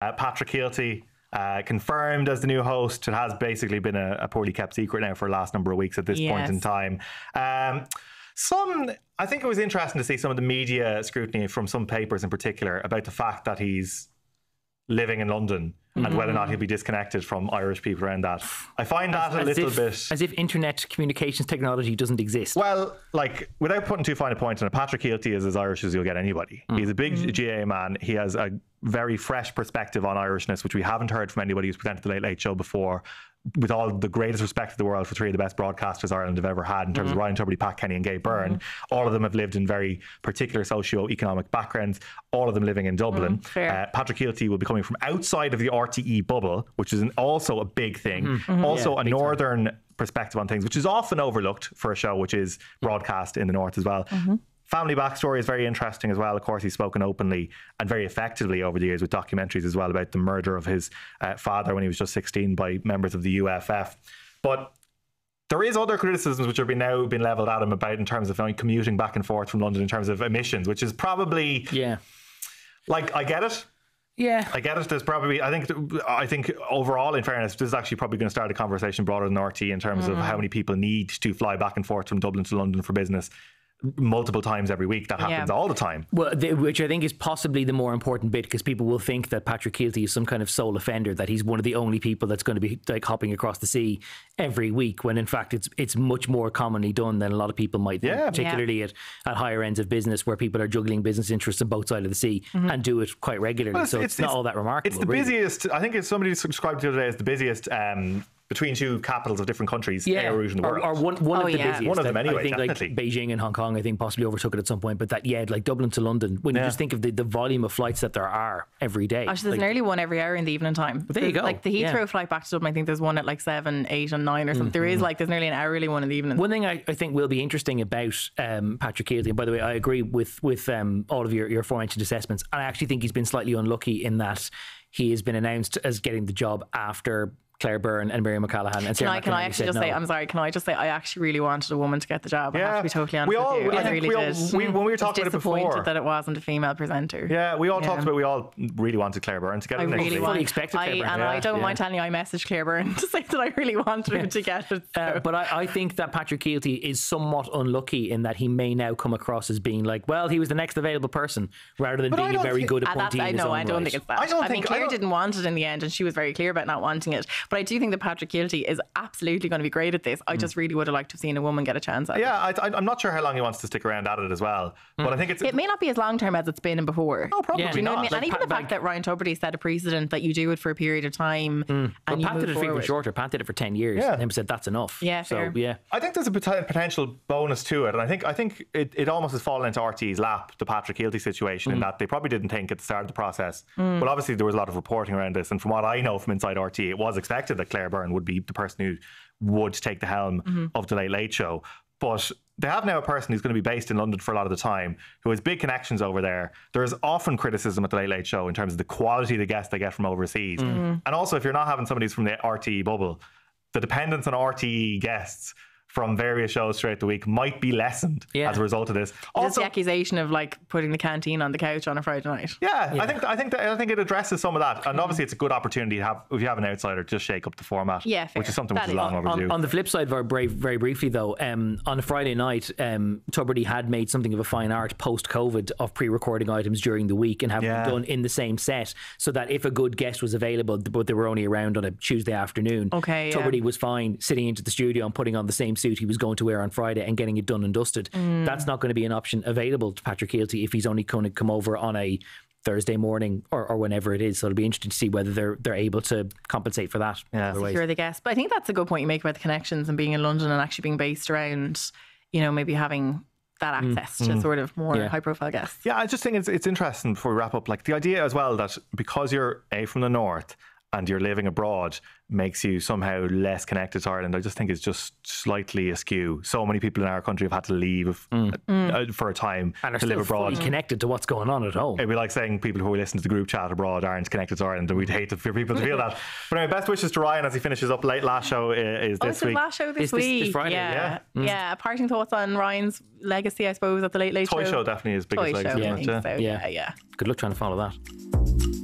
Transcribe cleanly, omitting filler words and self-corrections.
Patrick Kielty confirmed as the new host. It has basically been a poorly kept secret now for the last number of weeks at this point in time. I think it was interesting to see some of the media scrutiny from some papers in particular about the fact that he's living in London and whether or not he'll be disconnected from Irish people around that. I find that a little bit... As if internet communications technology doesn't exist. Well, like, without putting too fine a point on it, Patrick Kielty is as Irish as you'll get anybody. He's a big GA man. He has a very fresh perspective on Irishness, which we haven't heard from anybody who's presented the Late Late Show before. With all the greatest respect in the world for three of the best broadcasters Ireland have ever had in terms of Ryan Tubridy, Pat Kenny and Gay Byrne. All of them have lived in very particular socio-economic backgrounds, all of them living in Dublin. Patrick Kielty will be coming from outside of the RTE bubble, which is also a big thing. Also a northern perspective on things, which is often overlooked for a show which is broadcast in the north as well. Family backstory is very interesting as well. Of course, he's spoken openly and very effectively over the years with documentaries as well about the murder of his father when he was just 16 by members of the UFF. But there is other criticisms which have now been levelled at him about in terms of commuting back and forth from London in terms of emissions, which is probably... Like, I get it. I get it. There's probably, I think overall, in fairness, this is actually probably going to start a conversation broader than RT in terms of how many people need to fly back and forth from Dublin to London for business multiple times every week. That happens all the time. Well, which I think is possibly the more important bit, because people will think that Patrick Kielty is some kind of sole offender, that he's one of the only people that's going to be like hopping across the sea every week, when in fact it's much more commonly done than a lot of people might think, particularly at higher ends of business where people are juggling business interests on both sides of the sea and do it quite regularly. Well, so it's not all that remarkable. It's the busiest, I think it's somebody described the other day as the busiest between two capitals of different countries, air route in the world. Or one of the busiest. One of them anyway, I think definitely. Like Beijing and Hong Kong, I think possibly overtook it at some point. But that, like Dublin to London, when you just think of the volume of flights that there are every day. Actually, there's nearly one every hour in the evening time. But there you go. Like the Heathrow flight back to Dublin, I think there's one at like 7, 8 and 9 or something. There is there's nearly an hourly one in the evening. One thing I think will be interesting about Patrick Kielty, and by the way, I agree with all of your aforementioned assessments. And I actually think he's been slightly unlucky in that he has been announced as getting the job after Claire Byrne and Miriam O'Callaghan. And can I actually just say, I'm sorry, can I just say, I actually really wanted a woman to get the job. I have to be totally honest with you. I really did. When we were talking about it before, disappointed that it wasn't a female presenter. We all talked about, we all really wanted Claire Byrne to get it. I really fully expected Claire Byrne. And I don't mind telling you, I messaged Claire Byrne to say that I really wanted her to get it. But I think that Patrick Kielty is somewhat unlucky in that he may now come across as being like, well, he was the next available person, rather than being a very good appointee. I don't think it's that. I mean, Claire didn't want it in the end, and she was very clear about not wanting it. But I do think that Patrick Kielty is absolutely going to be great at this. I just really would have liked to have seen a woman get a chance at it. I'm not sure how long he wants to stick around at it as well. But I think it may not be as long term as it's been before. No, probably not. You know what I mean? And even the fact that Ryan Tubridy set a precedent that you do it for a period of time and but you Pat move did it forward. for shorter. Pat did it for 10 years and then said that's enough. Yeah, so fair. I think there's a potential bonus to it, and I think it almost has fallen into RT's lap, the Patrick Kielty situation, in that they probably didn't think at the start of the process. But obviously there was a lot of reporting around this, and from what I know from inside RT, it was expected that Claire Byrne would be the person who would take the helm of the Late Late Show. But they have now a person who's going to be based in London for a lot of the time, who has big connections over there. There is often criticism at the Late Late Show in terms of the quality of the guests they get from overseas. And also, if you're not having somebody who's from the RTE bubble, the dependence on RTE guests from various shows throughout the week might be lessened as a result of this. Also, the accusation of like putting the canteen on the couch on a Friday night. I think it addresses some of that, and obviously it's a good opportunity to have, if you have an outsider, just shake up the format. Which is something which is long overdue. On the flip side, very briefly though, on a Friday night, Tubridy had made something of a fine art post-COVID of pre-recording items during the week and having them done in the same set, so that if a good guest was available, but they were only around on a Tuesday afternoon, Tubridy was fine sitting into the studio and putting on the same suit he was going to wear on Friday and getting it done and dusted. That's not going to be an option available to Patrick Kielty if he's only going to come over on a Thursday morning or whenever it is. So it'll be interesting to see whether they're able to compensate for that. Secure the guest. But I think that's a good point you make about the connections and being in London and actually being based around, you know, maybe having that access to sort of more high profile guests. I just think it's interesting before we wrap up, like the idea as well that because you're from the north and you're living abroad makes you somehow less connected to Ireland, I just think it's just slightly askew. So many people in our country have had to leave for a time and to live abroad. Fully connected to what's going on at home. It'd be like saying people who listen to the group chat abroad aren't connected to Ireland, and we'd hate for people to feel that. But anyway, best wishes to Ryan as he finishes up. Last show is this week. Last show this week. This Friday. Yeah. Parting thoughts on Ryan's legacy, I suppose, at the Late Late Show. Toy show definitely his biggest legacy. Yeah. Good luck trying to follow that.